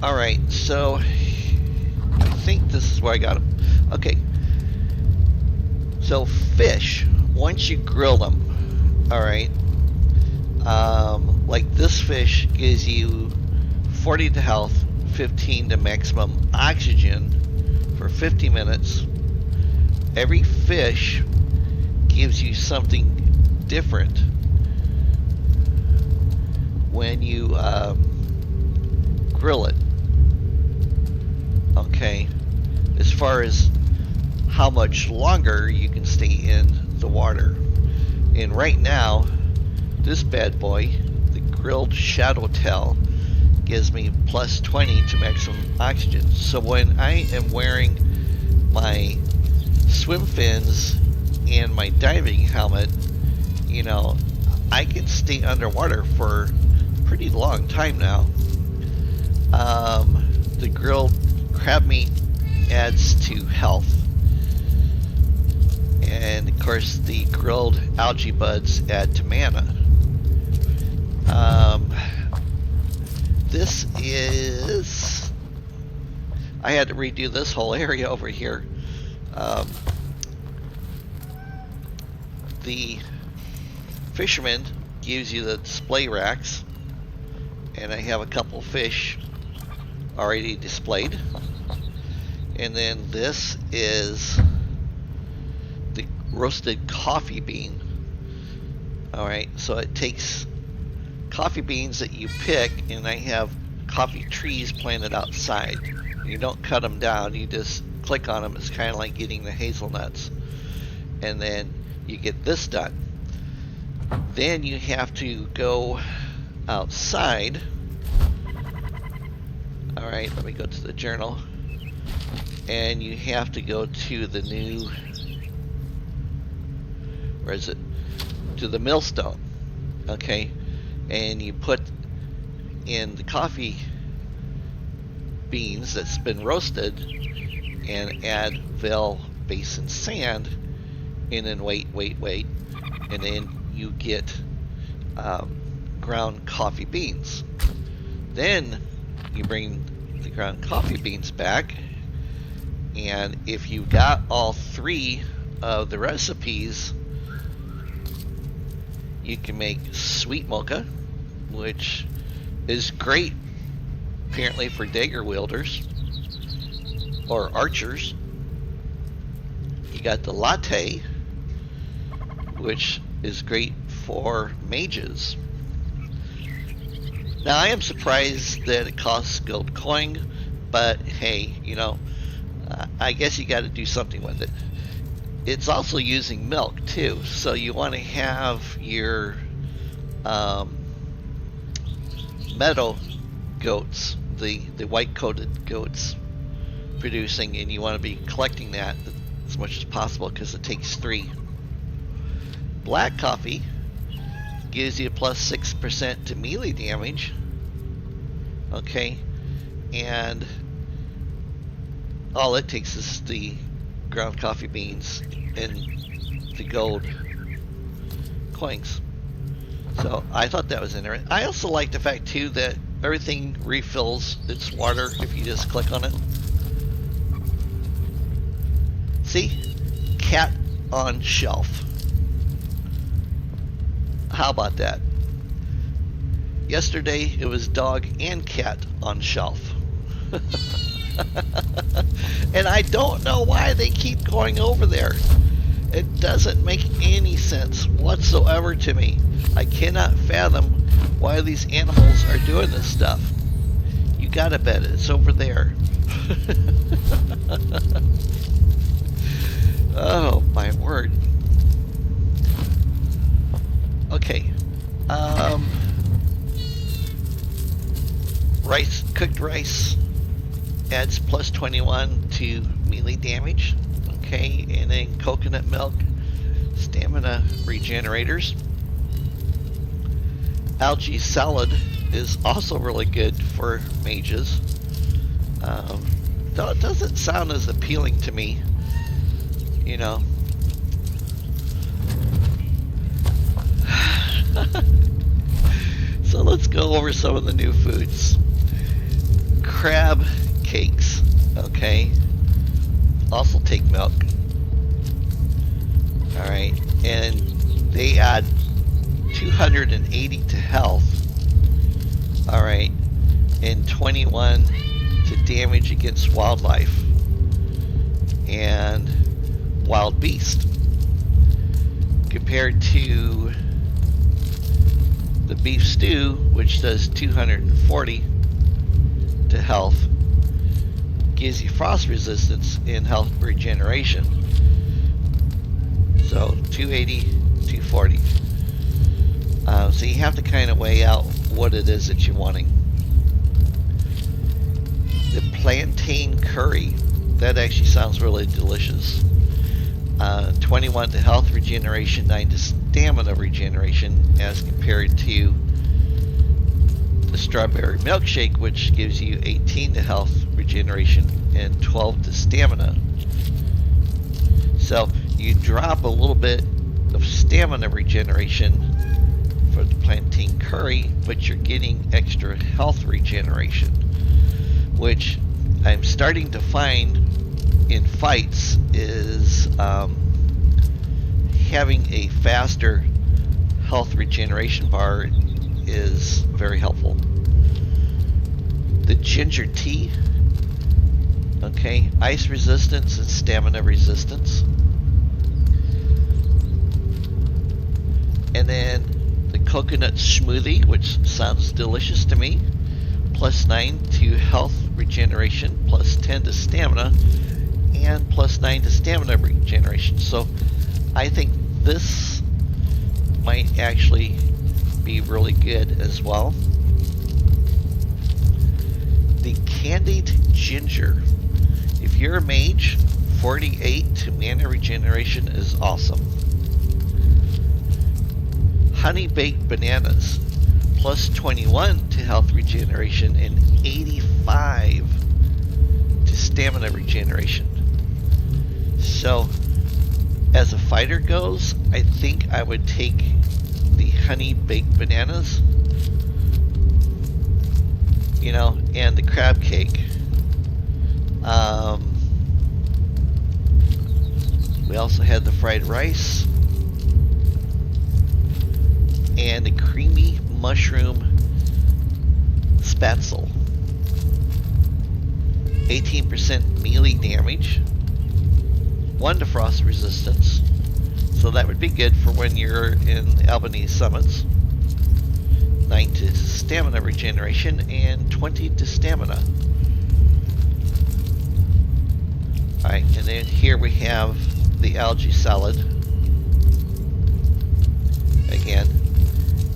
Alright, so I think this is where I got them. Okay, so fish, once you grill them, alright, like this fish gives you 40 to health, 15 to maximum oxygen for 50 minutes. Every fish gives you something different when you grill it. Okay, as far as how much longer you can stay in the water. And right now, this bad boy, the grilled shadowtail, gives me plus 20 to maximum oxygen. So when I am wearing my swim fins and my diving helmet, you know, I can stay underwater for a pretty long time now. The grilled crab meat adds to health. And of course, the grilled algae buds add to mana. This is... I had to redo this whole area over here. The fisherman gives you the display racks, and I have a couple fish already displayed. And then this is the roasted coffee bean. Alright, so it takes coffee beans that you pick, and I have coffee trees planted outside. You don't cut them down, you just click on them. It's kind of like getting the hazelnuts. And then you get this done. Then you have to go outside. Alright, let me go to the journal. And you have to go to the new... where is it? To the millstone. Okay? And you put in the coffee beans that's been roasted and add Veil Basin sand, and then wait, and then you get ground coffee beans. Then you bring the ground coffee beans back, and if you got all three of the recipes, you can make sweet mocha, which is great apparently for dagger wielders or archers. You got the latte, which is great for mages. Now I am surprised that it costs gold coin, but hey, you know, I guess you got to do something with it. It's also using milk too, so you want to have your meadow goats, the white coated goats producing, and you want to be collecting that as much as possible because it takes 3. Black coffee gives you plus 6% to melee damage. Okay, and all it takes is the ground coffee beans and the gold coins. So I thought that was interesting. I also like the fact too that everything refills its water if you just click on it. See? Cat on shelf. How about that? Yesterday it was dog and cat on shelf. And I don't know why they keep going over there. It doesn't make any sense whatsoever to me. I cannot fathom why these animals are doing this stuff. You gotta bet it's over there. Oh my word. Okay. Rice, cooked rice adds plus 21 to melee damage. Okay, and then coconut milk, stamina regenerators. Algae salad is also really good for mages. Though it doesn't sound as appealing to me, you know. So let's go over some of the new foods. crab cakes, okay, also take milk. Alright, and they add 280 to health, alright, and 21 to damage against wildlife and wild beast, compared to the beef stew, which does 240 to health, gives you frost resistance and health regeneration. So 280, 240. So you have to kind of weigh out what it is that you're wanting. The plantain curry, that actually sounds really delicious. 21 to health regeneration, 9 to stamina regeneration, as compared to the strawberry milkshake, which gives you 18 to health regeneration and 12 to stamina. So you drop a little bit of stamina regeneration for the plantain curry, but you're getting extra health regeneration, which I'm starting to find in fights is having a faster health regeneration bar is very helpful. The ginger tea, okay, ice resistance and stamina resistance. And then the coconut smoothie, which sounds delicious to me, plus 9 to health regeneration, plus 10 to stamina, and plus 9 to stamina regeneration. So I think this might actually be really good as well. The candied ginger. If you're a mage, 48 to mana regeneration is awesome. Honey baked bananas, plus 21 to health regeneration and 85 to stamina regeneration. So as a fighter goes, I think I would take the honey baked bananas, you know, and the crab cake. We also had the fried rice and the creamy mushroom spatzel. 18% melee damage, 1 to frost resistance, so that would be good for when you're in Albanese summits. 9 to stamina regeneration and 20 to stamina. Alright, and then here we have the algae salad again,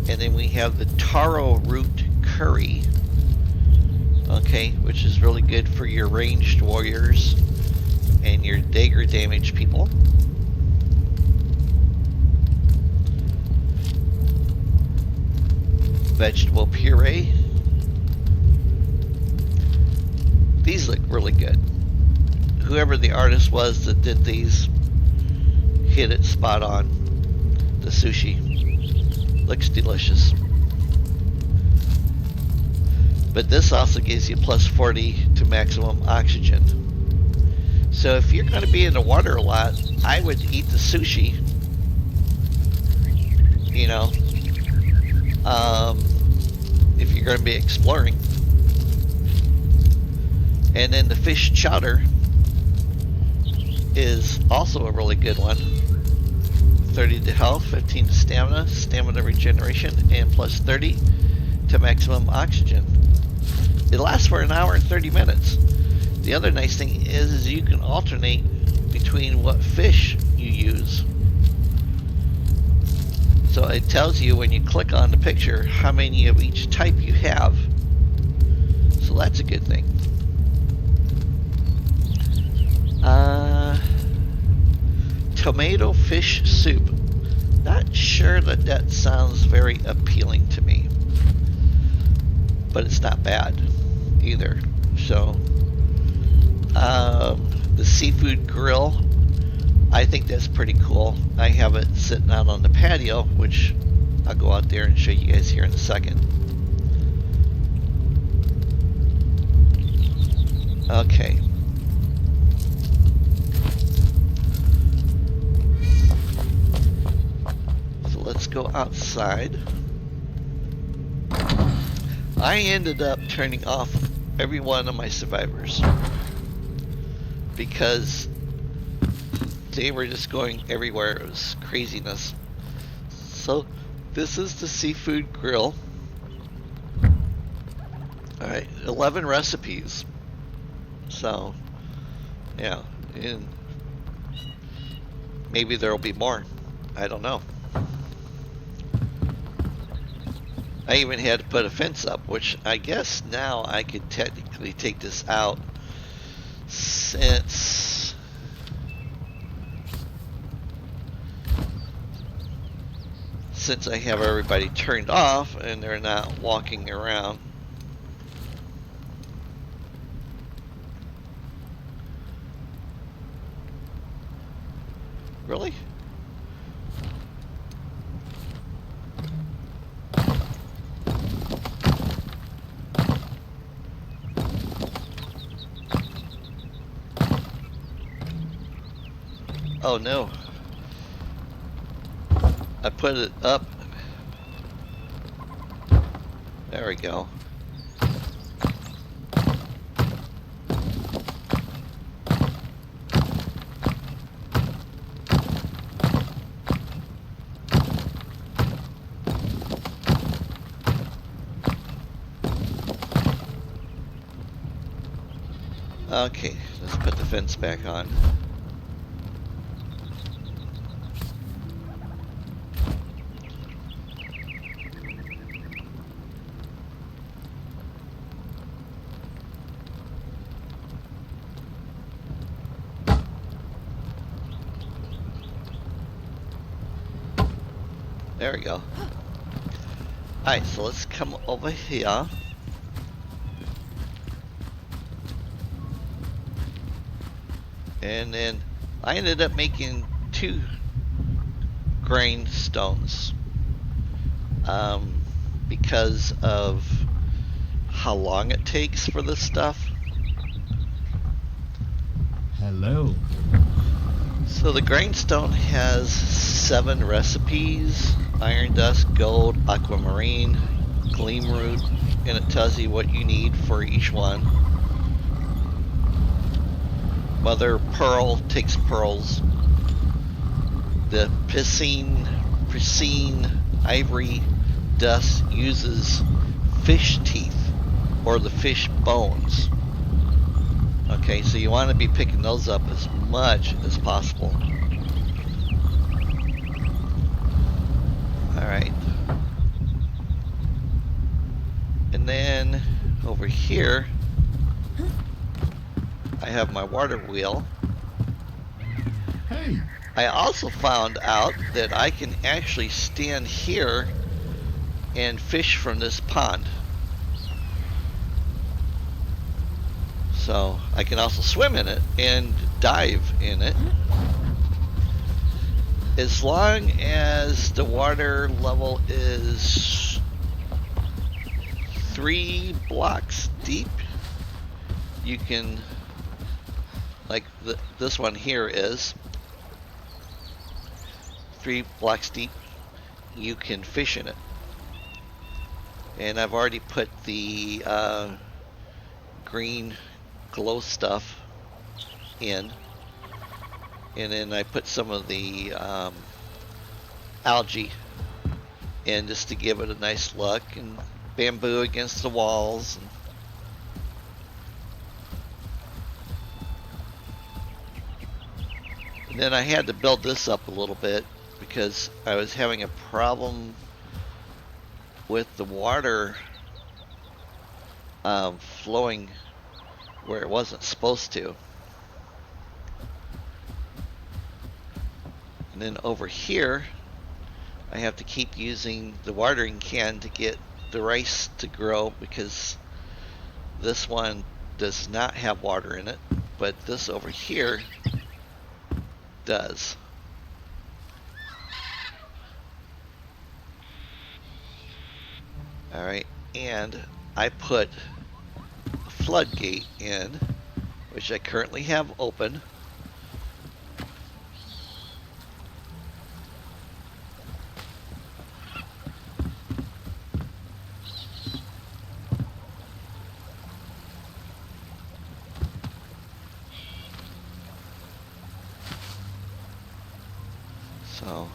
and then we have the taro root curry, okay, which is really good for your ranged warriors and your dagger damage people. Vegetable puree. These look really good. Whoever the artist was that did these hit it spot on. The sushi looks delicious. But this also gives you plus 40 to maximum oxygen. So if you're going to be in the water a lot, I would eat the sushi, you know, if you're going to be exploring. And then the fish chowder is also a really good one. 30 to health, 15 to stamina, stamina regeneration, and plus 30 to maximum oxygen. It lasts for an hour and 30 minutes. The other nice thing is you can alternate between what fish you use. So it tells you when you click on the picture how many of each type you have. So that's a good thing. Tomato fish soup. Not sure that that sounds very appealing to me, but it's not bad either. So the seafood grill, I think that's pretty cool. I have it sitting out on the patio, which I'll go out there and show you guys here in a second. Okay. So let's go outside. I ended up turning off every one of my survivors because they were just going everywhere. It was craziness. So this is the seafood grill. Alright, 11 recipes. So, yeah, and maybe there'll be more. I don't know. I even had to put a fence up, which I guess now I could technically take this out since I have everybody turned off and they're not walking around. Really? Oh no. I put it up. There we go. Okay, let's put the fence back on. There we go. Alright, so let's come over here. And then I ended up making 2 grain stones because of how long it takes for this stuff. Hello. So the grindstone has 7 recipes: iron dust, gold, aquamarine, gleam root, and it tells you what you need for each one. Mother pearl takes pearls. The pristine ivory dust uses fish teeth or the fish bones. Okay, so you want to be picking those up as much as possible. Alright. And then over here, I have my water wheel. Hey. I also found out that I can actually stand here and fish from this pond. So I can also swim in it and dive in it. As long as the water level is 3 blocks deep, you can, like this one here is 3 blocks deep, you can fish in it. And I've already put the green glow stuff in, and then I put some of the algae in just to give it a nice look, and bamboo against the walls. And then I had to build this up a little bit because I was having a problem with the water flowing where it wasn't supposed to. And then over here, I have to keep using the watering can to get the rice to grow because this one does not have water in it, but this over here does. Alright, and I put a floodgate in which I currently have open. So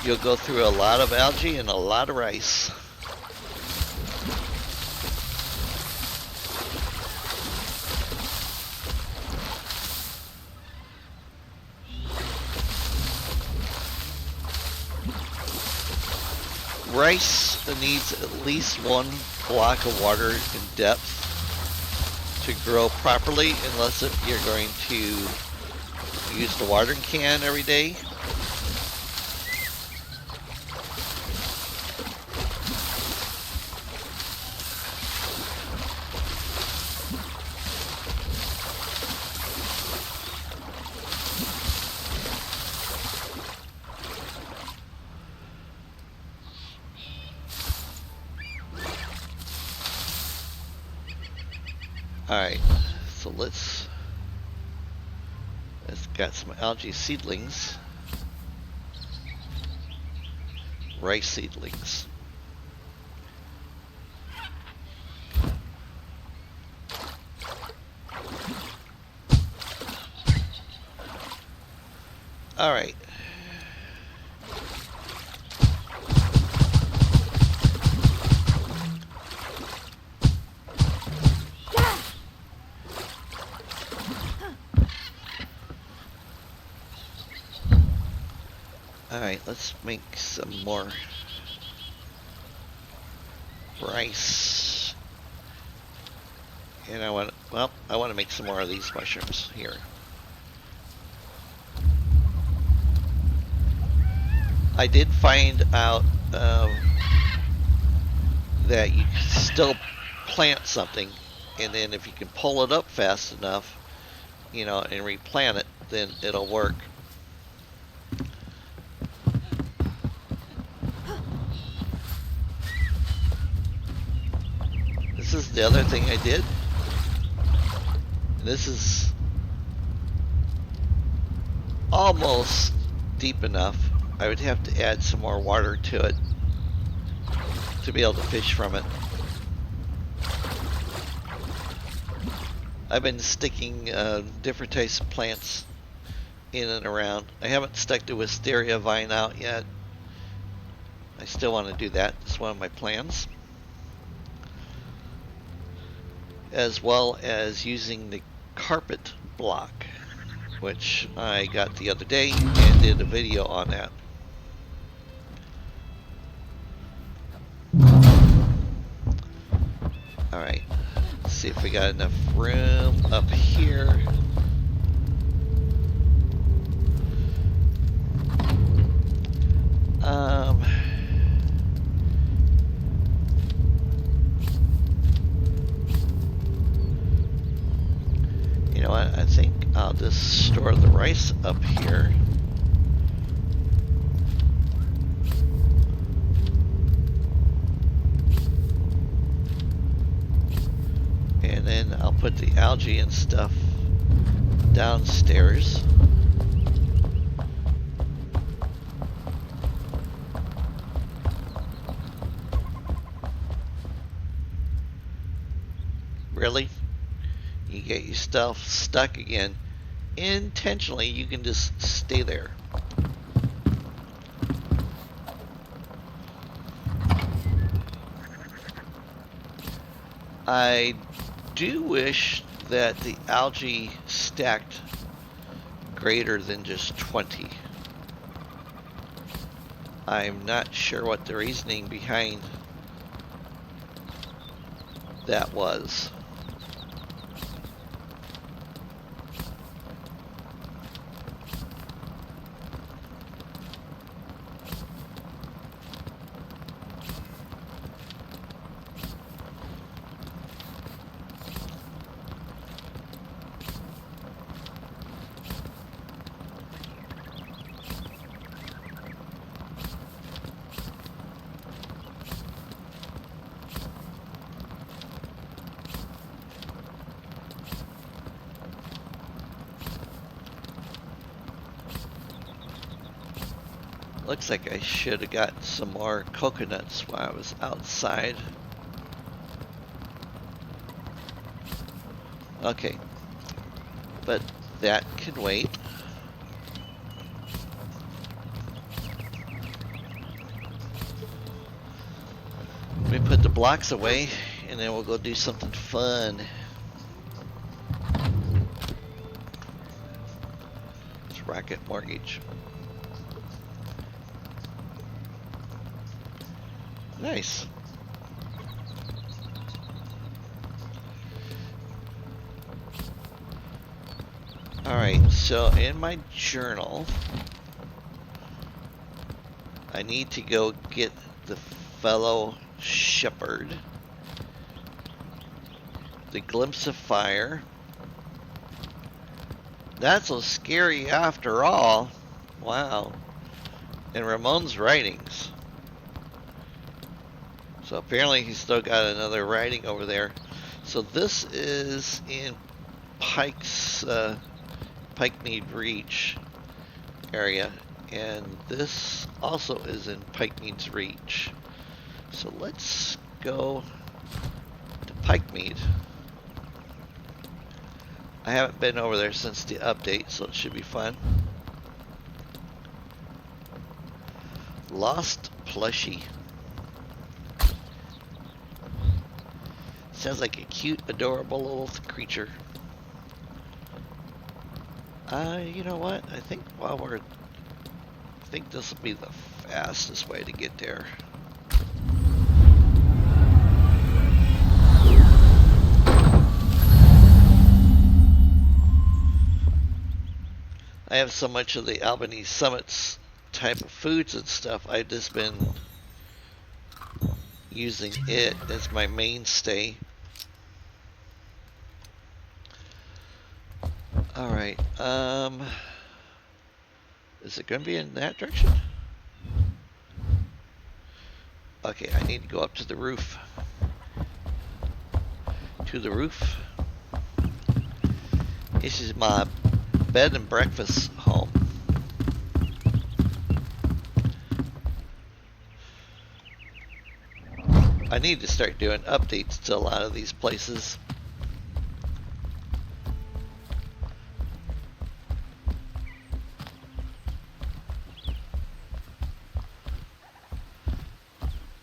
you'll go through a lot of algae and a lot of rice. Rice needs at least 1 block of water in depth to grow properly, unless you're going to use the watering can every day. Alright, so let's got some algae seedlings, rice seedlings. Alright. Alright, let's make some more rice. And I want to make some more of these mushrooms here. I did find out that you can still plant something, and then if you can pull it up fast enough, you know, and replant it, then it'll work. This is the other thing I did. This is almost deep enough. I would have to add some more water to it to be able to fish from it. I've been sticking different types of plants in and around. I haven't stuck the wisteria vine out yet. I still want to do that. It's one of my plans. As well as using the carpet block, which I got the other day and did a video on that. Alright, let's see if we got enough room up here. You know what, I think I'll just store the rice up here. And then I'll put the algae and stuff downstairs. Really? You get your stuff stuck again. Intentionally, you can just stay there. I do wish that the algae stacked greater than just 20. I'm not sure what the reasoning behind that was. Looks like I should have got some more coconuts while I was outside. Okay, but that can wait. Let me put the blocks away and then we'll go do something fun. It's Rocket Mortgage. Nice. Alright, so in my journal, I need to go get the fellow shepherd, the glimpse of fire. That's so scary after all. Wow. And Ramon's writings. So apparently he's still got another writing over there. So this is in Pikemead Reach area, and this also is in Pikemead's Reach. So let's go to Pikemead. I haven't been over there since the update, so it should be fun. Lost Plushy. Sounds like a cute, adorable little creature. You know what? I think this will be the fastest way to get there. I have so much of the Albany Summits type of foods and stuff. I've just been using it as my mainstay. Alright, is it going to be in that direction? Okay, I need to go up to the roof. This is my bed and breakfast home. I need to start doing updates to a lot of these places.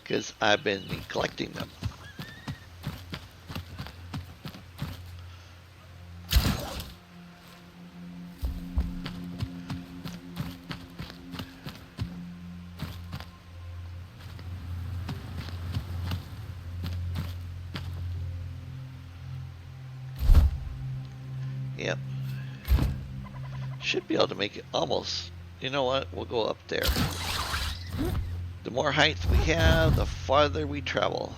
Because I've been neglecting them. Yep. Should be able to make it almost. You know what? We'll go up there. The more height we have, the farther we travel.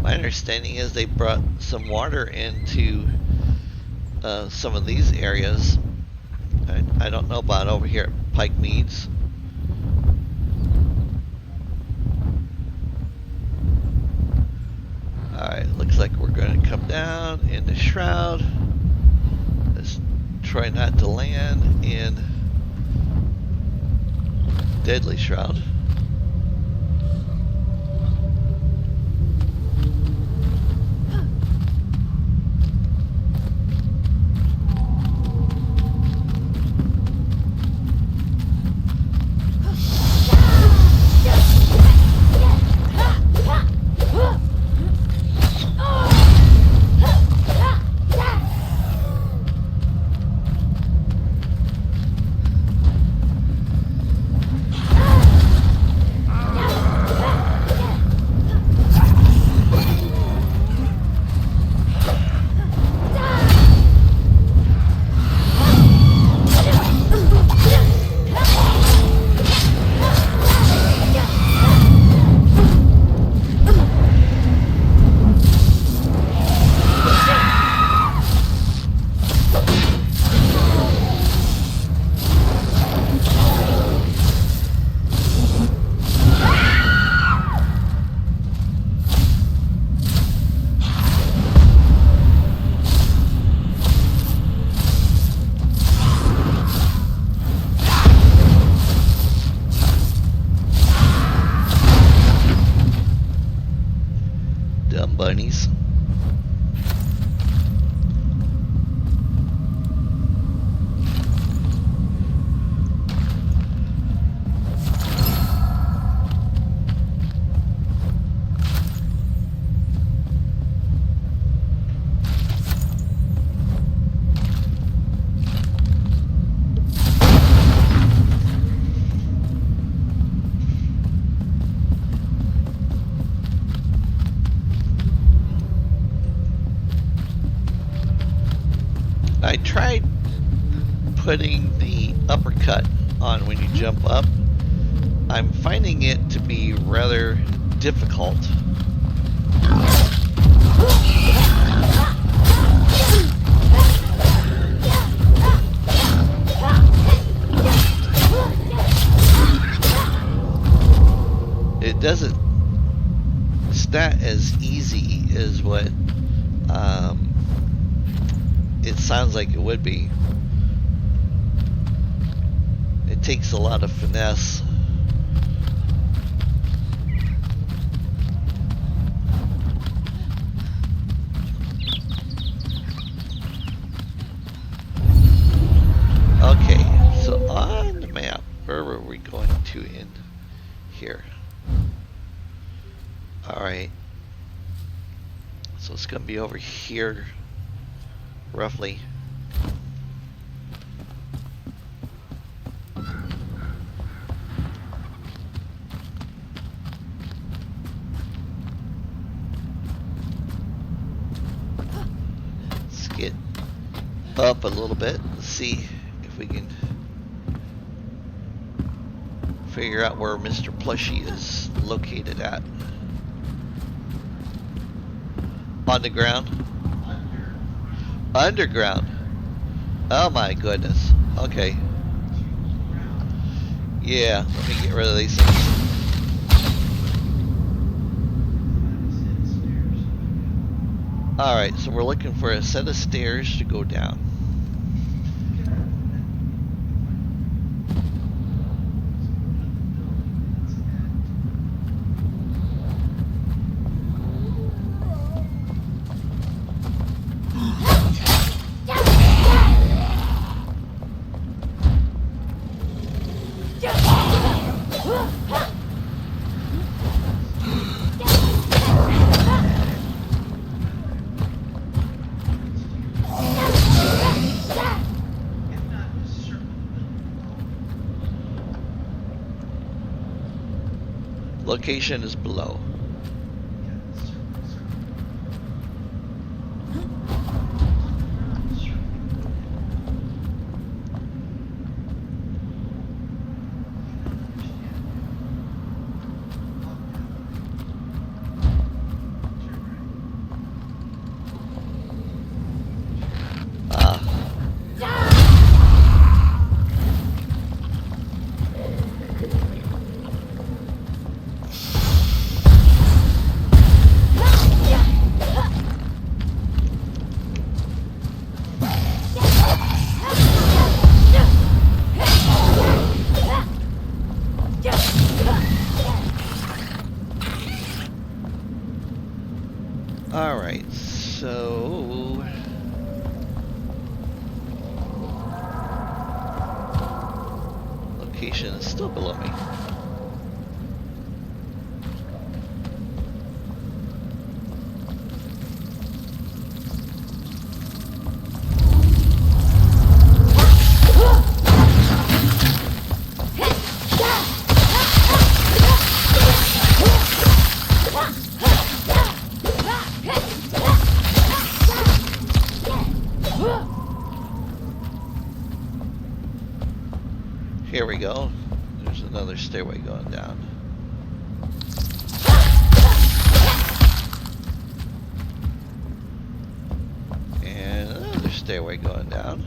My understanding is they brought some water into some of these areas. I don't know about over here at Pikemeads. Alright, looks like we're going to come down in the shroud. Let's try not to land in Deadly Shroud. I tried putting the uppercut on when you jump up. I'm finding it to be rather difficult. It doesn't stat as easy as what it sounds like it would be. It takes a lot of finesse. Okay, so on the map, where were we going to in here? Alright. So it's going to be over here, roughly. Let's get up a little bit and see if we can figure out where Mr. Plushy is located at. On the ground? Underground. Oh my goodness. Okay. Yeah, let me get rid of these things. Alright, so we're looking for a set of stairs to go down. Location is below. Alright, so location is still below me. Here we go. There's another stairway going down. And another stairway going down.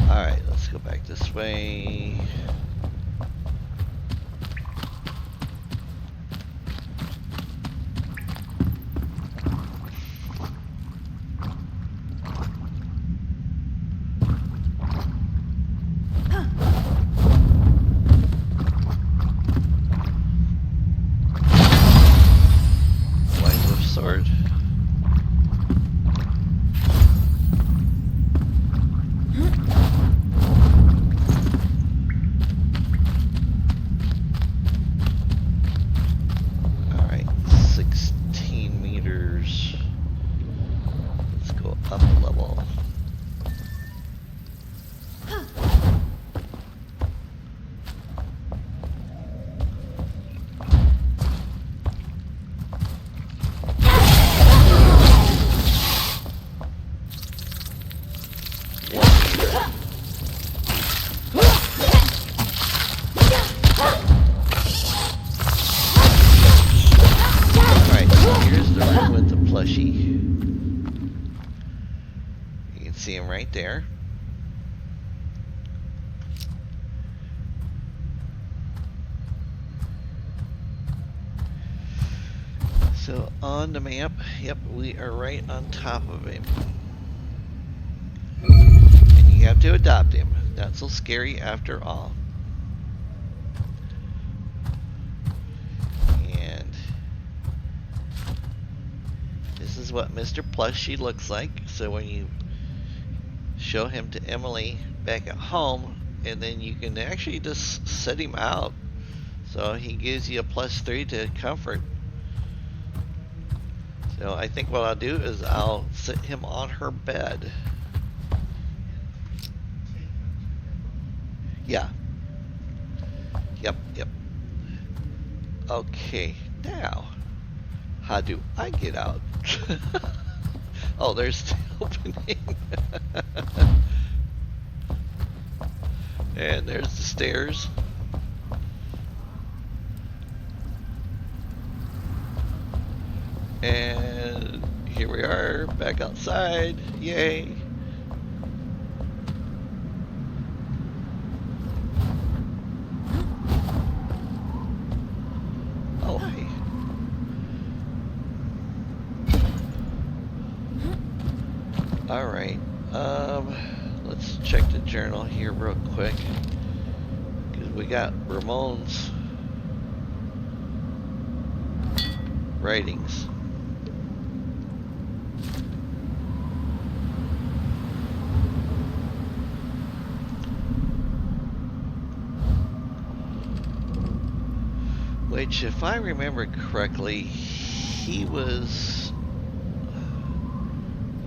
Alright, let's go back this way. Wise of sword. up a level. Alright, so here's the room with the plushie. You can see him right there. So on the map, yep, we are right on top of him. And you have to adopt him. Not so scary after all. And this is what Mr. Plushy looks like. So when you show him to Emily back at home, and then you can actually just set him out. So he gives you a +3 to comfort. So I think what I'll do is I'll sit him on her bed. Yeah. Yep. Okay, now, how do I get out? Oh, there's the opening. And there's the stairs. And here we are, back outside. Yay. Oh, hey. Alright, let's check the journal here real quick. Because we got Ramon's writings. Which, if I remember correctly, he was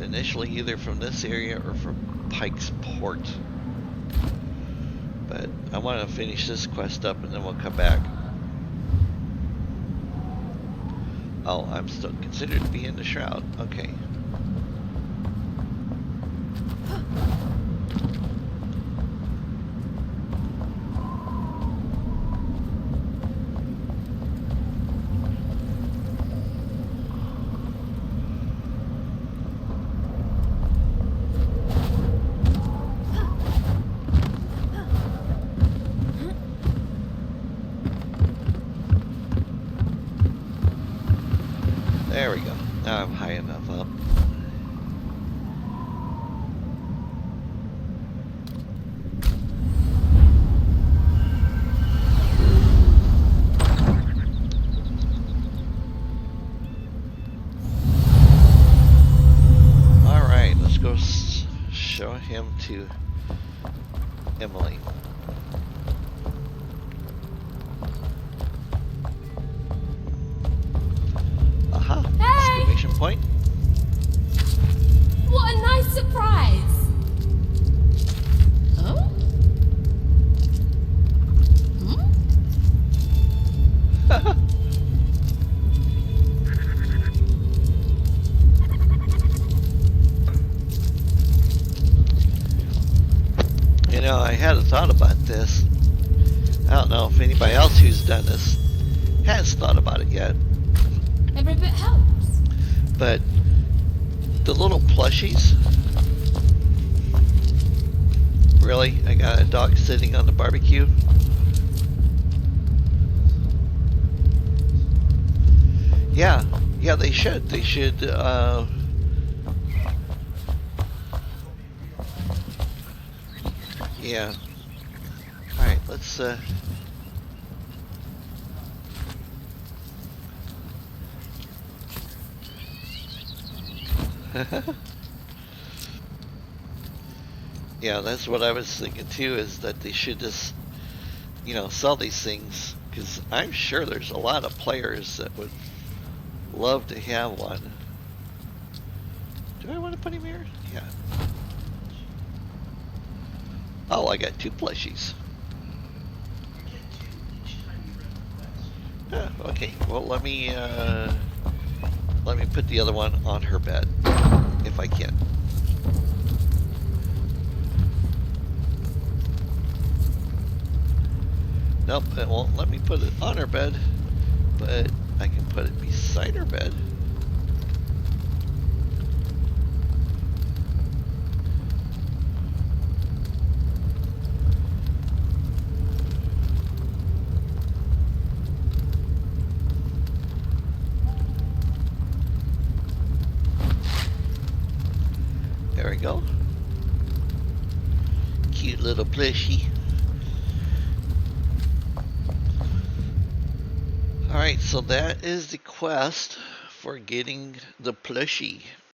initially either from this area or from Pike's Port. But I want to finish this quest up and then we'll come back. Oh, I'm still considered to be in the shroud. Okay. There we go. Now I'm high enough up. Alright, let's go show him to Emily. Aha! Hey! Exclamation point. What a nice surprise! Huh? You know, I had a thought about this. I don't know if anybody else who's done this has thought about it yet. Every bit helps. But the little plushies. Really? I got a dog sitting on the barbecue. Yeah, they should. They should, yeah. Alright, let's, yeah, that's what I was thinking too, is that they should just, you know, sell these things, because I'm sure there's a lot of players that would love to have one. Do I want want to put him here? Yeah. Oh, I got 2 plushies. Yeah, okay. Well, let me put the other one on her bed, if I can. Nope, it won't let me put it on her bed, but I can put it beside her bed. There we go. Cute little plushie. Alright, so that is the quest for getting the plushie.